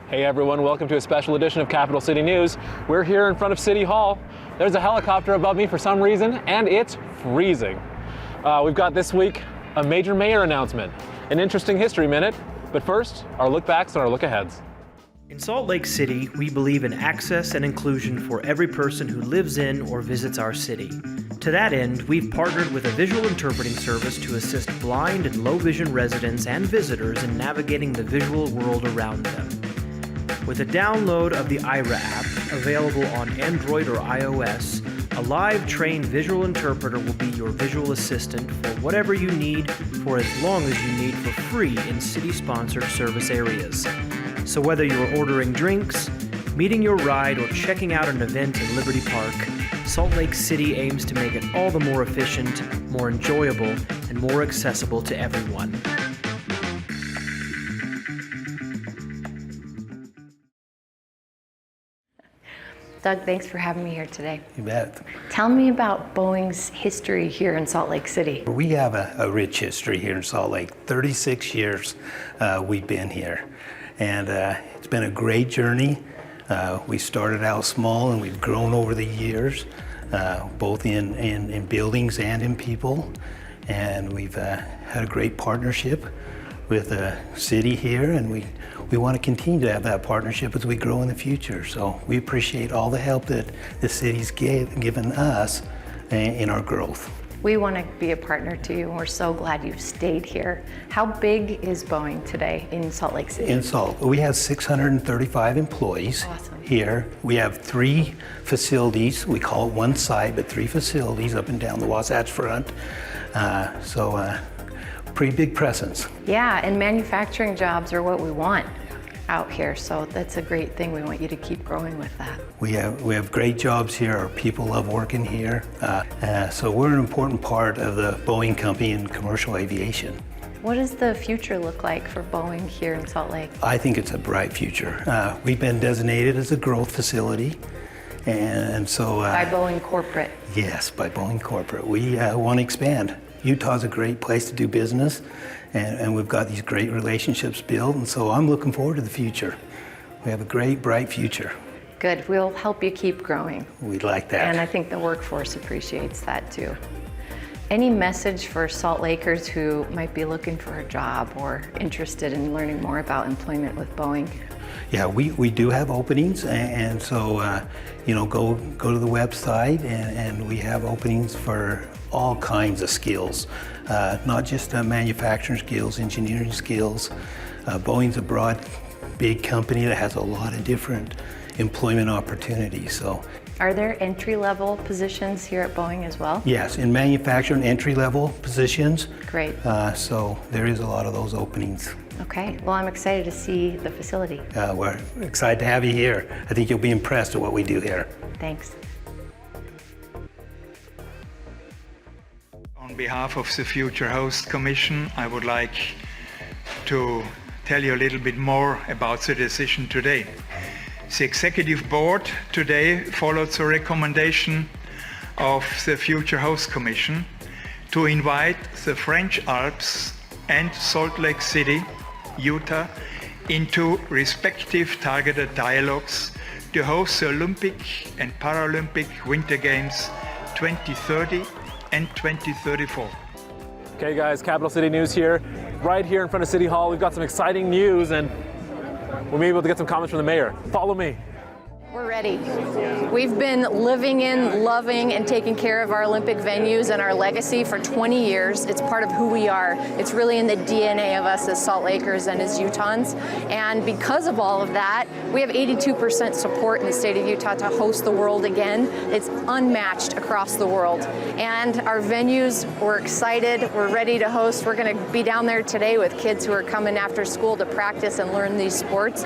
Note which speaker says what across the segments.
Speaker 1: Hey everyone, welcome to a special edition of Capital City News. We're here in front of City Hall. There's a helicopter above me for some reason, and it's freezing. We've got this week a major mayor announcement, an interesting history minute, but first, our look backs and our look aheads.
Speaker 2: In Salt Lake City, we believe in access and inclusion for every person who lives in or visits our city. To that end, we've partnered with a visual interpreting service to assist blind and low vision residents and visitors in navigating the visual world around them. With a download of the IRA app, available on Android or iOS, a live trained visual interpreter will be your visual assistant for whatever you need for as long as you need for free in city-sponsored service areas. So whether you're ordering drinks, meeting your ride, or checking out an event in Liberty Park, Salt Lake City aims to make it all the more efficient, more enjoyable, and more accessible to everyone.
Speaker 3: Doug, thanks for having me here today.
Speaker 4: You bet.
Speaker 3: Tell me about Boeing's history here in Salt Lake City.
Speaker 4: We have a rich history here in Salt Lake. 36 years we've been here. And it's been a great journey. We started out small and we've grown over the years, both in buildings and in people. And we've had a great partnership with the city here, and we want to continue to have that partnership as we grow in the future. So we appreciate all the help that the city's given us in our growth.
Speaker 3: We want to be a partner to you, and we're so glad you've stayed here. How big is Boeing today in Salt Lake City?
Speaker 4: In Salt, we have 635 employees.
Speaker 3: Awesome. Here.
Speaker 4: We have 3 facilities. We call it one site, but 3 facilities up and down the Wasatch Front. Pretty big presence.
Speaker 3: Yeah, and manufacturing jobs are what we want out here, so that's a great thing. We want you to keep growing with that.
Speaker 4: We have great jobs here. Our people love working here. So we're an important part of the Boeing company in commercial aviation.
Speaker 3: What does the future look like for Boeing here in Salt Lake?
Speaker 4: I think it's a bright future. We've been designated as a growth facility, and so...
Speaker 3: By Boeing Corporate.
Speaker 4: Yes, by Boeing Corporate. We want to expand. Utah's a great place to do business, and we've got these great relationships built, and so I'm looking forward to the future. We have a great, bright future.
Speaker 3: Good. We'll help you keep growing.
Speaker 4: We'd like that.
Speaker 3: And I think the workforce appreciates that too. Any message for Salt Lakers who might be looking for a job or interested in learning more about employment with Boeing?
Speaker 4: Yeah, we do have openings, and so go to the website, and we have openings for all kinds of skills, not just manufacturing skills, engineering skills. Boeing's a broad, big company that has a lot of different employment opportunities. So,
Speaker 3: are there entry-level positions here at Boeing as well?
Speaker 4: Yes, in manufacturing, entry-level positions.
Speaker 3: Great.
Speaker 4: So there is a lot of those openings.
Speaker 3: Okay, well, I'm excited to see the facility.
Speaker 4: We're excited to have you here. I think you'll be impressed at what we do here.
Speaker 3: Thanks.
Speaker 5: On behalf of the Future Host Commission, I would like to tell you a little bit more about the decision today. The Executive Board today followed the recommendation of the Future Host Commission to invite the French Alps and Salt Lake City, Utah, into respective targeted dialogues to host the Olympic and Paralympic Winter Games 2030 and 2034.
Speaker 1: Okay guys, Capital City News here, right here in front of City Hall. We've got some exciting news, and we'll be able to get some comments from the mayor. Follow me.
Speaker 3: We're ready. We've been living in, loving, and taking care of our Olympic venues and our legacy for 20 years. It's part of who we are. It's really in the DNA of us as Salt Lakers and as Utahns. And because of all of that, we have 82% support in the state of Utah to host the World again. It's unmatched across the world. And our venues, we're excited. We're ready to host. We're going to be down there today with kids who are coming after school to practice and learn these sports.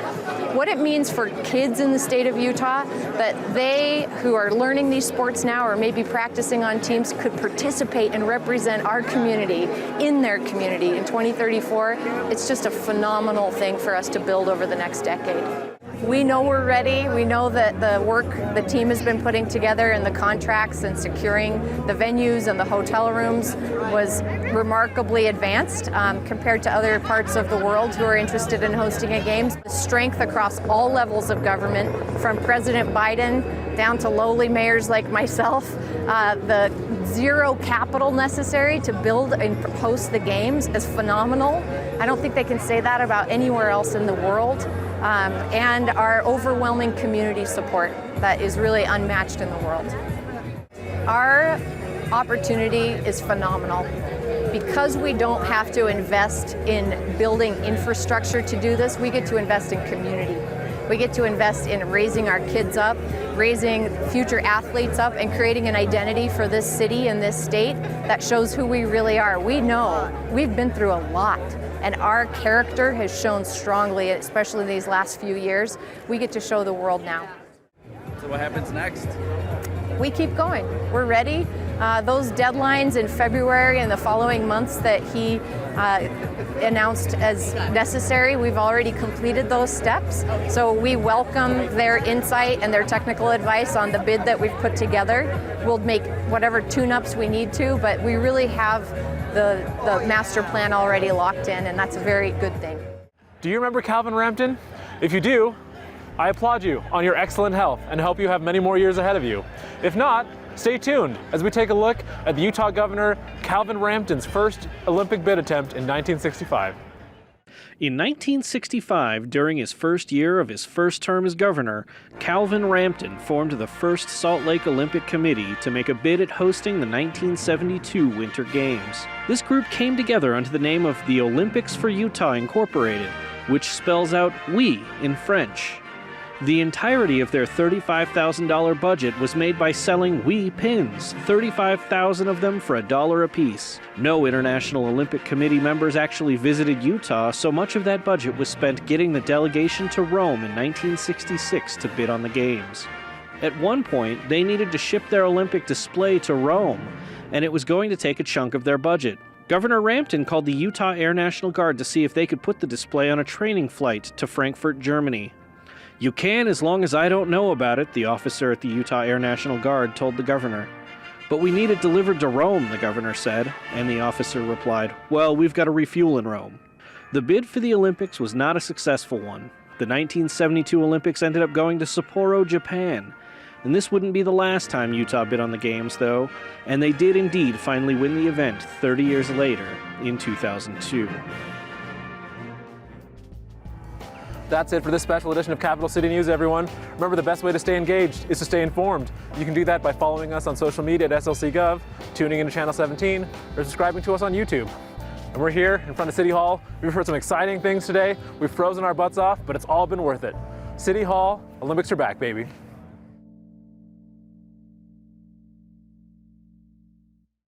Speaker 3: What it means for kids in the state of Utah, that they who are learning these sports now or maybe practicing on teams could participate and represent our community in their community in 2034. It's just a phenomenal thing for us to build over the next decade. We know we're ready. We know that the work the team has been putting together and the contracts and securing the venues and the hotel rooms was remarkably advanced compared to other parts of the world who are interested in hosting a games. The strength across all levels of government, from President Biden down to lowly mayors like myself, the zero capital necessary to build and host the games is phenomenal. I don't think they can say that about anywhere else in the world. And our overwhelming community support that is really unmatched in the world. Our opportunity is phenomenal. Because we don't have to invest in building infrastructure to do this, we get to invest in community. We get to invest in raising our kids up, raising future athletes up, and creating an identity for this city and this state that shows who we really are. We know we've been through a lot, and our character has shown strongly, especially these last few years. We get to show the world now.
Speaker 6: So what happens next?
Speaker 3: We keep going. We're ready. Those deadlines in February and the following months that he announced as necessary, we've already completed those steps. So we welcome their insight and their technical advice on the bid that we've put together. We'll make whatever tune-ups we need to, but we really have the master plan already locked in, and that's a very good thing.
Speaker 1: Do you remember Calvin Rampton? If you do, I applaud you on your excellent health and hope you have many more years ahead of you. If not, stay tuned as we take a look at the Utah Governor Calvin Rampton's first Olympic bid attempt in 1965.
Speaker 2: In 1965, during his first year of his first term as governor, Calvin Rampton formed the first Salt Lake Olympic Committee to make a bid at hosting the 1972 Winter Games. This group came together under the name of the Olympics for Utah Incorporated, which spells out "we" in French. The entirety of their $35,000 budget was made by selling "we" pins, 35,000 of them for $1 apiece. No International Olympic Committee members actually visited Utah, so much of that budget was spent getting the delegation to Rome in 1966 to bid on the Games. At one point, they needed to ship their Olympic display to Rome, and it was going to take a chunk of their budget. Governor Rampton called the Utah Air National Guard to see if they could put the display on a training flight to Frankfurt, Germany. "You can as long as I don't know about it," the officer at the Utah Air National Guard told the governor. "But we need it delivered to Rome," the governor said, and the officer replied, "Well, we've got to refuel in Rome." The bid for the Olympics was not a successful one. The 1972 Olympics ended up going to Sapporo, Japan. And this wouldn't be the last time Utah bid on the Games, though, and they did indeed finally win the event 30 years later in 2002.
Speaker 1: That's it for this special edition of Capital City News, everyone. Remember, the best way to stay engaged is to stay informed. You can do that by following us on social media at SLC.gov, tuning into Channel 17, or subscribing to us on YouTube. And we're here in front of City Hall. We've heard some exciting things today. We've frozen our butts off, but it's all been worth it. City Hall, Olympics are back, baby.